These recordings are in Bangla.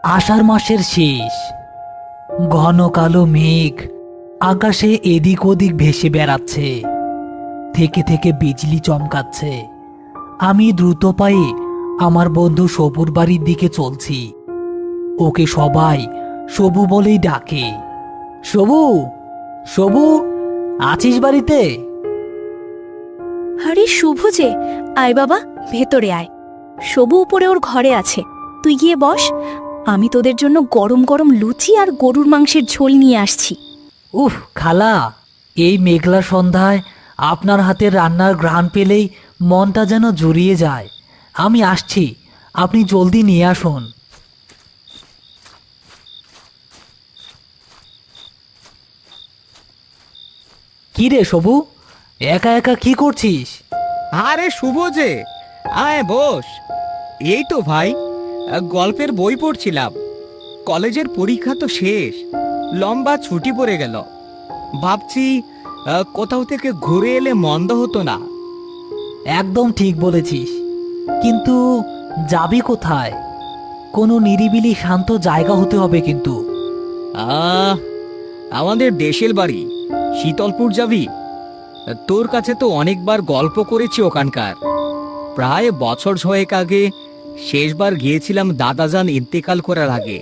আষাঢ় মাসের শেষ, ঘন কালো মেঘ আকাশে এদিক ওদিক ভেসে বেড়াচ্ছে, থেকে থেকে বিজলি চমকাচ্ছে। আমি দ্রুত পায়ে আমার বন্ধু সবুর বাড়ির দিকে চলছি। ওকে সবাই সবু বলেই ডাকে। সবু, সবু, আছিস বাড়িতে? আরে শুভ যে, আয় বাবা, ভেতরে আয়। সবু উপরে ওর ঘরে আছে, তুই গিয়ে বস। আমি তোদের জন্য গরম গরম লুচি আর গরুর মাংসের ঝোল নিয়ে আসছি। উফ খালা, এই মেঘলা সন্ধ্যায় আপনার হাতের রান্নার ঘ্রাণ পেলেই মনটা যেন জুড়িয়ে যায়। আমি আসছি, আপনি জলদি নিয়ে আসুন। কি রে সবু, একা একা কি করছিস? আরে শুভ যে, আয় বস। এই তো ভাই, গল্পের বই পড়ছিলাম। কলেজের পরীক্ষা তো শেষ, লম্বা ছুটি পড়ে গেল। ভাবছি কোথাও থেকে ঘুরে এলে মন্দ হতো না। একদম ঠিক বলেছিস, কিন্তু যাবি কোথায়? কোনো নিরিবিলি শান্ত জায়গা হতে হবে কিন্তু। আহ আমাদের দেশের বাড়ি শীতলপুর যাবি? তোর কাছে তো অনেকবার গল্প করেছি ওখানকার। প্রায় বছর ছয়েক আগে শেষবার গিয়েছিলাম দাদাজান ইন্তেকাল করার আগে।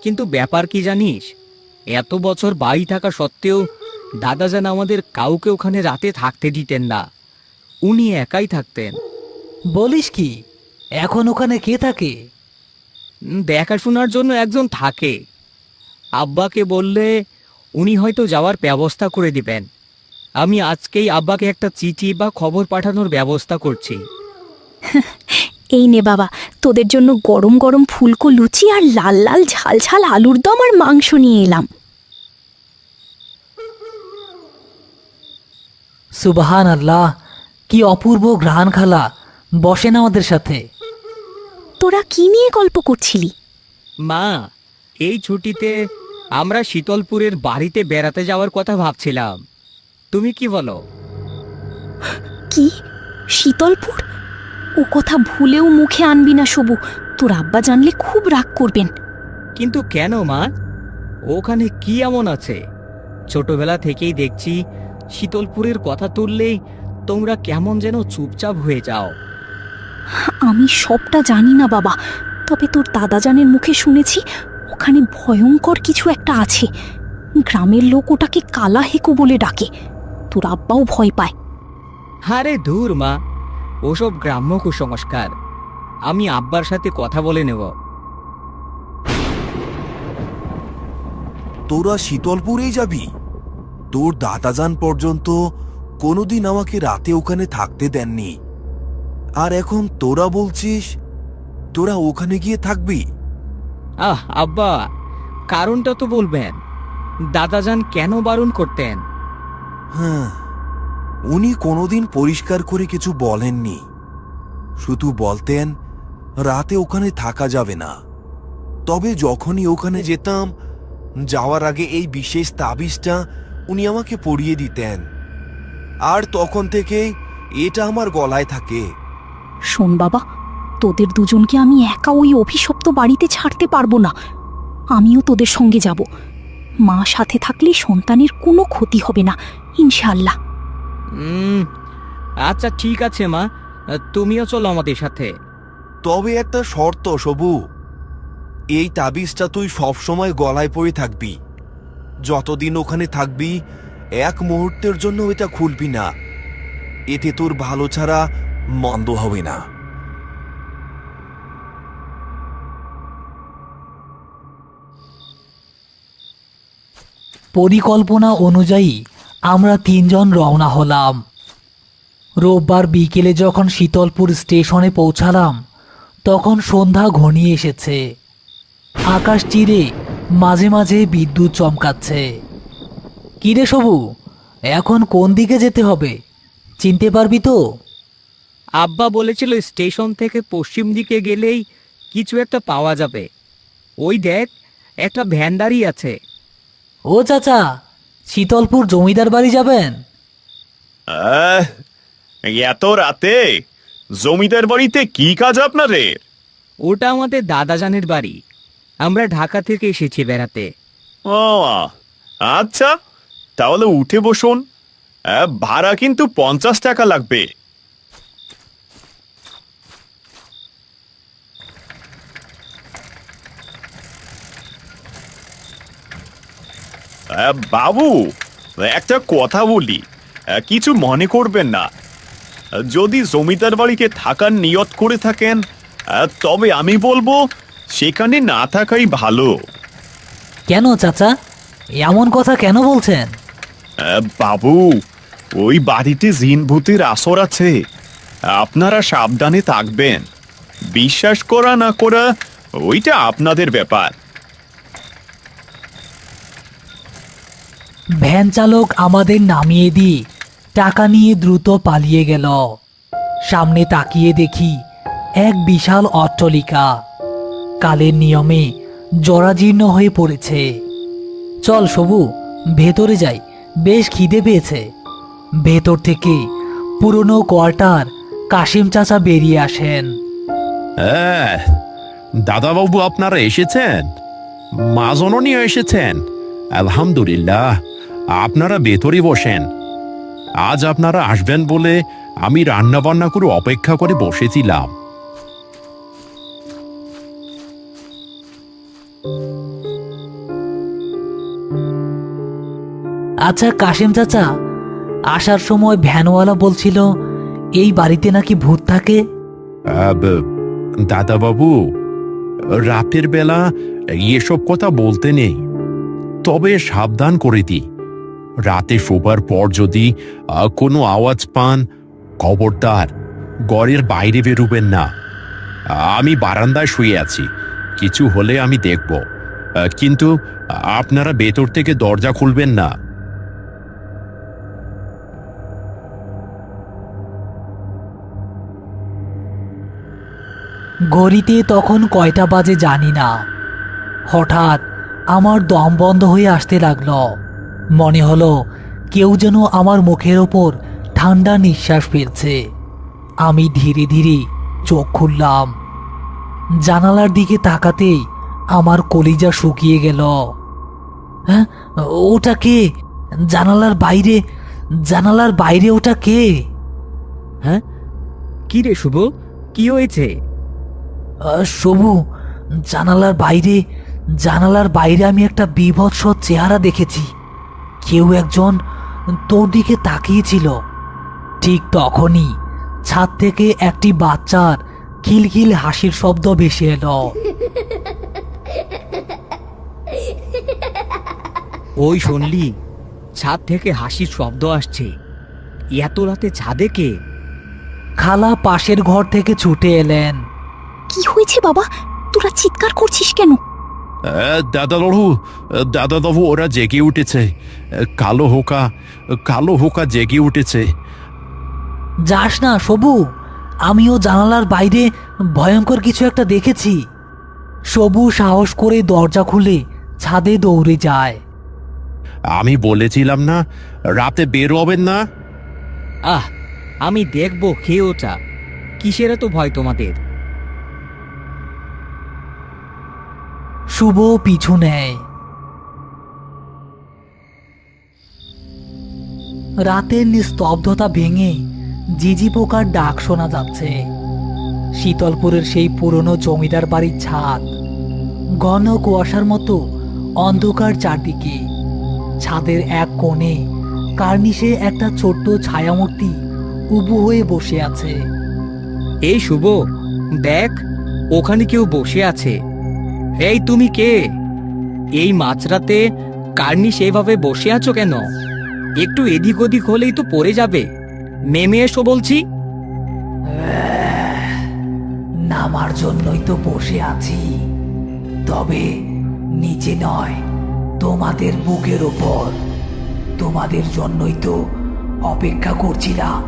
কিন্তু ব্যাপার কি জানিস, এত বছর বাড়ি থাকা সত্ত্বেও দাদাজান আমাদের কাউকে ওখানে রাতে থাকতে দিতেন না। উনি একাই থাকতেন। বলিস কি, এখন ওখানে কে থাকে? দেখাশোনার জন্য একজন থাকে। আব্বাকে বললে উনি হয়তো যাওয়ার ব্যবস্থা করে দিবেন। আমি আজকেই আব্বাকে একটা চিঠি বা খবর পাঠানোর ব্যবস্থা করছি। এই নে বাবা, তোদের জন্য গরম গরম ফুলকো লুচি আর লাল লাল ঝাল ঝাল আলুর দম আর মাংস নিয়ে এলাম। সুবহান আল্লাহ, কি অপূর্ব ঘ্রাণ খালা। বসেন আমাদের সাথে। তোরা কি নিয়ে গল্প করছিলি? মা, এই ছুটিতে আমরা শীতলপুরের বাড়িতে বেড়াতে যাওয়ার কথা ভাবছিলাম। তুমি কি বলো? কি, শীতলপুর? ও কথা ভুলেও মুখে আনবি না সবু, তোর আব্বা জানলে খুব রাগ করবেন। কিন্তু কেন মা, ওখানে কি এমন আছে? ছোটবেলা থেকেই দেখছি শীতলপুরের কথা তুললেই তোমরা কেমন যেন চুপচাপ হয়ে যাও। আমি সবটা জানি না বাবা, তবে তোর দাদাজানের মুখে শুনেছি ওখানে ভয়ঙ্কর কিছু একটা আছে। গ্রামের লোক ওটাকে কালা হেকো বলে ডাকে। তোর আব্বাও ভয় পায়। আরে ধুর মা, ওসব গ্রাম্য কুসংস্কার। আমি আব্বার সাথে কথা বলে নেব। তোরা শীতলপুরেই যাবি? তোর দাদাজান পর্যন্ত কোনোদিন আমাকে রাতে ওখানে থাকতে দেননি, আর এখন তোরা বলছিস তোরা ওখানে গিয়ে থাকবি? আব্বা, কারণটা তো বলবেন। দাদাজান কেন বারণ করতেন? হ্যাঁ, উনি কোনোদিন পরিষ্কার করে কিছু বলেননি, শুধু বলতেন রাতে ওখানে থাকা যাবে না। তবে যখনই ওখানে যেতাম, যাওয়ার আগে এই বিশেষ তাবিজটা উনি আমাকে পরিয়ে দিতেন, আর তখন থেকেই এটা আমার গলায় থাকে। শোন বাবা, তোদের দুজনকে আমি একা ওই অভিশপ্ত বাড়িতে ছাড়তে পারবো না। আমিও তোদের সঙ্গে যাব। মা সাথে থাকলে সন্তানের কোনো ক্ষতি হবে না, ইনশাআল্লাহ। আচ্ছা ঠিক আছে মা, তুমিও চলো আমাদের সাথে। তবে একটা শর্ত সবু, এই তাবিজটা তুই সবসময় গলায় পরে থাকবি। যতদিন ওখানে থাকবি এক মুহূর্তের জন্য এটা খুলবি না। এতে তোর ভালো ছাড়া মন্দ হবে না। পরিকল্পনা অনুযায়ী আমরা তিনজন রওনা হলাম। রোববার বিকেলে যখন শীতলপুর স্টেশনে পৌঁছালাম, তখন সন্ধ্যা ঘনিয়ে এসেছে। আকাশ চিরে মাঝে মাঝে বিদ্যুৎ চমকাচ্ছে। কিরে সবু, এখন কোন দিকে যেতে হবে, চিনতে পারবি তো? আব্বা বলেছিল স্টেশন থেকে পশ্চিম দিকে গেলেই কিছু একটা পাওয়া যাবে। ওই দেখ, একটা ভ্যান দাঁড়িয়ে আছে। ও চাচা, শীতলপুর জমিদার বাড়ি যাবেন? এত রাতে জমিদার বাড়িতে কি কাজ আপনাদের? ওটা আমাদের দাদাজানের বাড়ি। আমরা ঢাকা থেকে এসেছি বেড়াতে। ও আচ্ছা, তাহলে উঠে বসুন। ভাড়া কিন্তু 50 টাকা লাগবে। বাবু, একটা কথা বলি, কিছু মনে করবেন না। যদি জমিদার বাড়িতে থাকার নিয়ত করে থাকেন, তবে আমি বলবো সেখানে না থাকাই ভালো। কেন চাচা, এমন কথা কেন বলছেন? বাবু, ওই বাড়িতে জিন ভূতের আসর আছে। আপনারা সাবধানে থাকবেন। বিশ্বাস করা না করা ওইটা আপনাদের ব্যাপার। ভ্যান চালক আমাদের নামিয়ে দিয়ে টাকা নিয়ে দ্রুত পালিয়ে গেল। সামনে তাকিয়ে দেখি এক বিশাল অট্টালিকা কালের নিয়মে জরাজীর্ণ হয়ে পড়েছে। চল সবু, ভেতরে যাই, বেশ খিদে পেয়েছে। ভেতর থেকে পুরনো কোয়ার্টার কাশিম চাচা বেরিয়ে আসেন। দাদাবাবু, আপনারা এসেছেন? মা জননীও এসেছেন? আলহামদুলিল্লাহ। আপনারা ভেতরে বসেন। আজ আপনারা আসবেন বলে আমি রান্না বান্না করে অপেক্ষা করে বসেছিলাম। আচ্ছা কাশিম চাচা, আসার সময় ভ্যানওয়ালা বলছিল এই বাড়িতে নাকি ভূত থাকে। দাদাবাবু, রাতের বেলা এসব কথা বলতে নেই, তবে সাবধান করে দিই, রাতে শোবার পর যদি কোনো আওয়াজ পান, খবরদার ঘরের বাইরে বেরোবেন না। আমি বারান্দায় শুয়ে আছি, কিছু হলে আমি দেখব, কিন্তু আপনারা ভেতর থেকে দরজা খুলবেন না। ঘড়িতে তখন কয়টা বাজে জানি না। হঠাৎ আমার দম বন্ধ হয়ে আসতে লাগলো। মনে হলো কেউ যেন আমার মুখের ওপর ঠান্ডা নিঃশ্বাস ফেলছে। আমি ধীরে ধীরে চোখ খুললাম। জানালার দিকে তাকাতেই আমার কলিজা শুকিয়ে গেল। হ্যাঁ, ওটা কে? জানালার বাইরে ওটা কে? হ্যাঁ, কি রে শুভ, কি হয়েছে? সবু, জানালার বাইরে আমি একটা বীভৎস চেহারা দেখেছি। কেউ একজন তোর দিকে তাকিয়েছিল। ঠিক তখনই ছাদ থেকে একটি বাচ্চার খিলখিল হাসির শব্দ ভেসে এলো। ওই শুনলি, ছাদ থেকে হাসির শব্দ আসছে। এত রাতে ছাদে কে? খালা পাশের ঘর থেকে ছুটে এলেন। কি হয়েছে বাবা, তোরা চিৎকার করছিস কেন? দাদাবাবু, ওরা জেগে উঠেছে। কালো হোকা জেগে উঠেছে। যাস না সবু, আমিও জানালার বাইরে ভয়ঙ্কর কিছু একটা দেখেছি। সবু সাহস করে দরজা খুলে ছাদে দৌড়ে যায়। আমি বলেছিলাম না রাতে বের হবেন না? আমি দেখবো খেয়ে ওটা। কিসের এত ভয় তোমাদের? শুভ পিছু নেয়। রাতের নিস্তব্ধতা ভেঙে জিজি পোকার ডাক শোনা যাচ্ছে। শীতলপুরের সেই পুরনো জমিদার বাড়ির ছাদ, ঘন কুয়াশার মতো অন্ধকার চারদিকে। ছাদের এক কোণে কার্নিশে একটা ছোট্ট ছায়ামূর্তি উবু হয়ে বসে আছে। এই শুভ, দেখ, ওখানে কেউ বসে আছে। এই তুমি কে? এই মাঝরাতে কার্নিশ এইভাবে বসে আছো কেন? একটু এদিক ওদিক হলেই তো পড়ে যাবে। নেমে এসো বলছি। নামার জন্যই তো বসে আছি, তবে নিচে নয়, তোমাদের বুকের ওপর। তোমাদের জন্যই তো অপেক্ষা করছিলাম।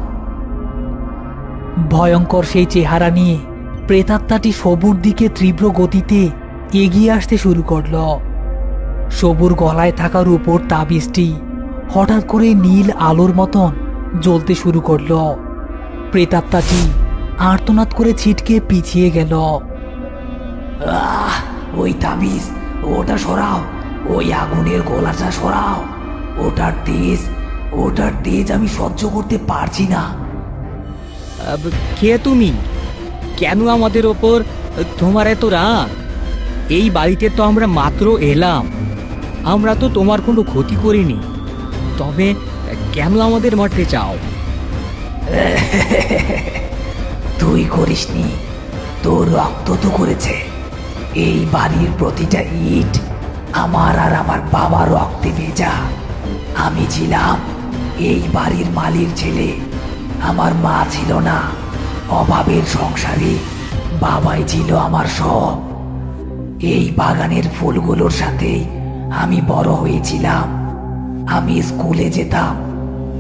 ভয়ঙ্কর সেই চেহারা নিয়ে প্রেতাত্মাটি সবুর দিকে তীব্র গতিতে এগিয়ে আসতে শুরু করলো। সবুর গলায় থাকা রূপোর তাবিজটি হঠাৎ করে নীল আলোর মতন জ্বলতে শুরু করলো। প্রেতাত্মাটি আর্তনাদ করে ছিটকে পিছিয়ে গেল। ওই তাবিজ, ওটা সরাও, ওই আগুনের গোলাটা সরাও। ওটার তেজ আমি সহ্য করতে পারছি না। কে তুমি? কেন আমাদের ওপর তোমার এত রাগ? এই বাড়িতে তো আমরা মাত্র এলাম, আমরা তো তোমার কোনো ক্ষতি করিনি, তবে কেন আমাদের মারতে চাও? তুই করিসনি, তোর রক্ত তো করেছে। এই বাড়ির প্রতিটা ইট আমার আর আমার বাবার রক্তে ভেজা। আমি ছিলাম এই বাড়ির মালির ছেলে, আমার মা ছিল না। অভাবের সংসারে বাবাই ছিল আমার সব। এই বাগানের ফুলগুলোর সাথে আমি বড় হয়েছিলাম। আমি স্কুলে যেতাম,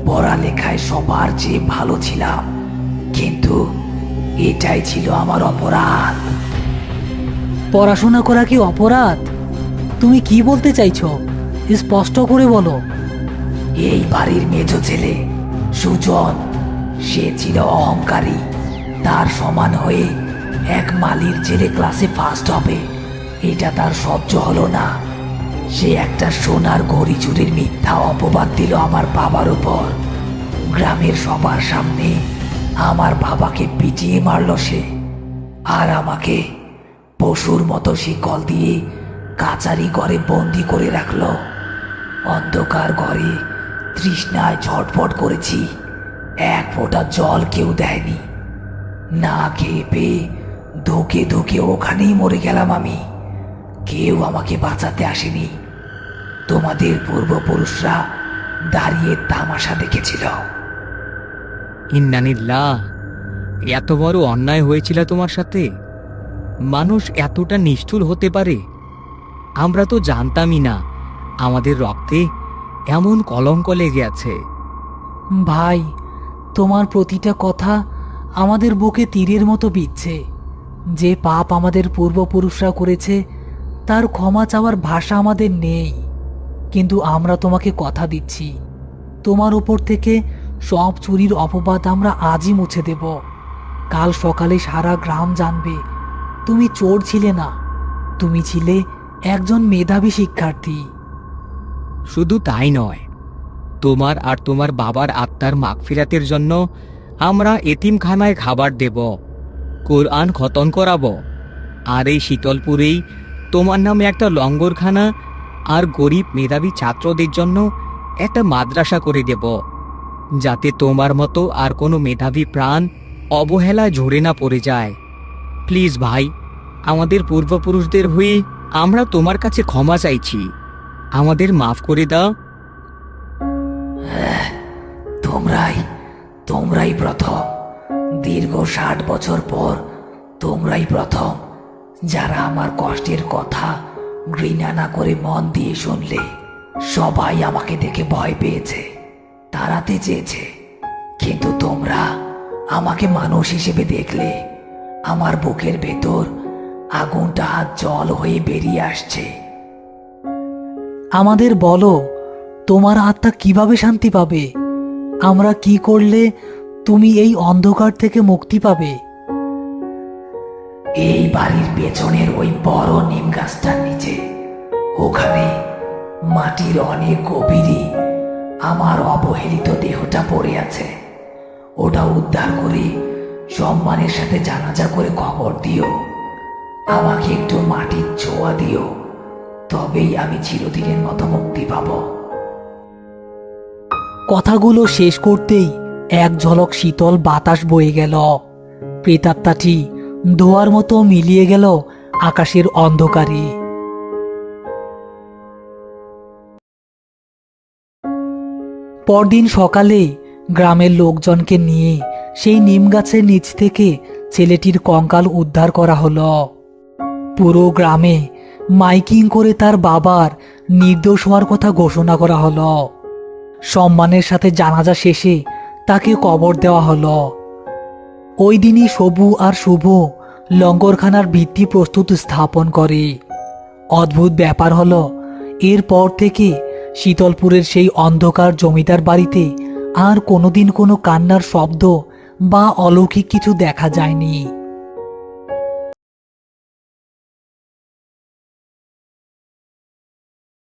পড়ালেখায় সবার চেয়ে ভালো ছিলাম, কিন্তু এটাই ছিল আমার অপরাধ। পড়াশোনা করা কি অপরাধ? তুমি কি বলতে চাইছো? স্পষ্ট করে বলো। এই বাড়ির মেজো ছেলে সুজন, সে ছিল অহংকারী। তার সমান হয়ে এক মালির ছেলে ক্লাসে ফার্স্ট হবে, এটা তার সহ্য হলো না। সে একটা সোনার ঘড়ি চুরির মিথ্যা অপবাদ দিল আমার বাবার উপর। গ্রামের সবার সামনে আমার বাবাকে পিটিয়ে মারল সে, আর আমাকে পশুর মতো শিকল দিয়ে কাচারি ঘরে বন্দি করে রাখলো। অন্ধকার ঘরে তৃষ্ণায় ছটফট করেছি, এক ফোঁটা জল কেউ দেয়নি। না খেয়ে পেয়ে ধুকে ধুকে ওখানেই মরে গেলাম আমি। কেউ আমাকে বাঁচাতে আসেনি। তোমাদের পূর্বপুরুষরা দাঁড়িয়ে তামাশা দেখেছিল। ইন্নানিল্লাহ, এত বড় অন্যায় হয়েছিল তোমার সাথে? মানুষ এতটা নিষ্ঠুর হতে পারে? আমরা তো জানতামই না আমাদের রক্তে এমন কলঙ্ক লেগে আছে। ভাই, তোমার প্রতিটা কথা আমাদের বুকে তীরের মতো বিচ্ছে। যে পাপ আমাদের পূর্বপুরুষরা করেছে তার ক্ষমা চাওয়ার ভাষা আমাদের নেই, কিন্তু আমরা তোমাকে কথা দিচ্ছি, তোমার উপর থেকে সব চুরির অপবাদ আমরা আজই মুছে দেব। কাল সকালে সারা গ্রাম জানবে তুমি চোর ছিলে না, তুমি ছিলে একজন মেধাবী শিক্ষার্থী। শুধু তাই নয়, তোমার আর তোমার বাবার আত্মার মাগফিরাতের জন্য আমরা এতিমখানায় খাবার দেব, কোরআন খতম করাবো, আর এই শীতলপুরেই তোমার নামে একটা লঙ্গরখানা আর গরিব মেধাবী ছাত্রদের জন্য একটা মাদ্রাসা করে দেব, যাতে তোমার মতো আর কোনো মেধাবী প্রাণ অবহেলায় ঝরে না পড়ে যায়। প্লিজ ভাই, আমাদের পূর্বপুরুষদের হয়ে আমরা তোমার কাছে ক্ষমা চাইছি, আমাদের মাফ করে দাও। তোমরাই প্রথম, দীর্ঘ 60 বছর পর তোমরাই প্রথম যারা আমার কষ্টের কথা ঘৃণা না করে মন দিয়ে শুনলে। সবাই আমাকে দেখে ভয় পেয়েছে, তাড়াতে চেয়েছে, কিন্তু তোমরা আমাকে মানুষ হিসেবে দেখলে। আমার বুকের ভেতর আগুনটা আজ জল হয়ে বেরিয়ে আসছে। আমাদের বলো, তোমার আত্মা কিভাবে শান্তি পাবে? আমরা কি করলে তুমি এই অন্ধকার থেকে মুক্তি পাবে? এই বাড়ির পেছনের ওই বড় নিম গাছটার নিচে, ওখানে মাটির অনেক গভীরে আমার অবহেলিত দেহটা পড়ে আছে। ওটা উদ্ধার করে সম্মানের সাথে জানাজা করে কবর দিও। আমাকে একটু মাটির ছোঁয়া দিও, তবেই আমি চিরদিনের মতো মুক্তি পাব। কথাগুলো শেষ করতেই এক ঝলক শীতল বাতাস বয়ে গেল। প্রেতাত্মাটি ধোয়ার মতো মিলিয়ে গেল আকাশের অন্ধকারে। পরদিন সকালে গ্রামের লোকজনকে নিয়ে সেই নিম গাছের নিচ থেকে ছেলেটির কঙ্কাল উদ্ধার করা হলো। পুরো গ্রামে মাইকিং করে তার বাবার নির্দোষ হওয়ার কথা ঘোষণা করা হলো। সম্মানের সাথে জানাজা শেষে তাকে কবর দেওয়া হলো। ওই দিনই সবু আর শুভ লঙ্গরখানার ভিত্তি প্রস্তুত স্থাপন করে। অদ্ভুত ব্যাপার হলো, এরপর থেকে শীতলপুরের সেই অন্ধকার জমিদার বাড়িতে আর কোনোদিন কোনো কান্নার শব্দ বা অলৌকিক কিছু দেখা যায়নি।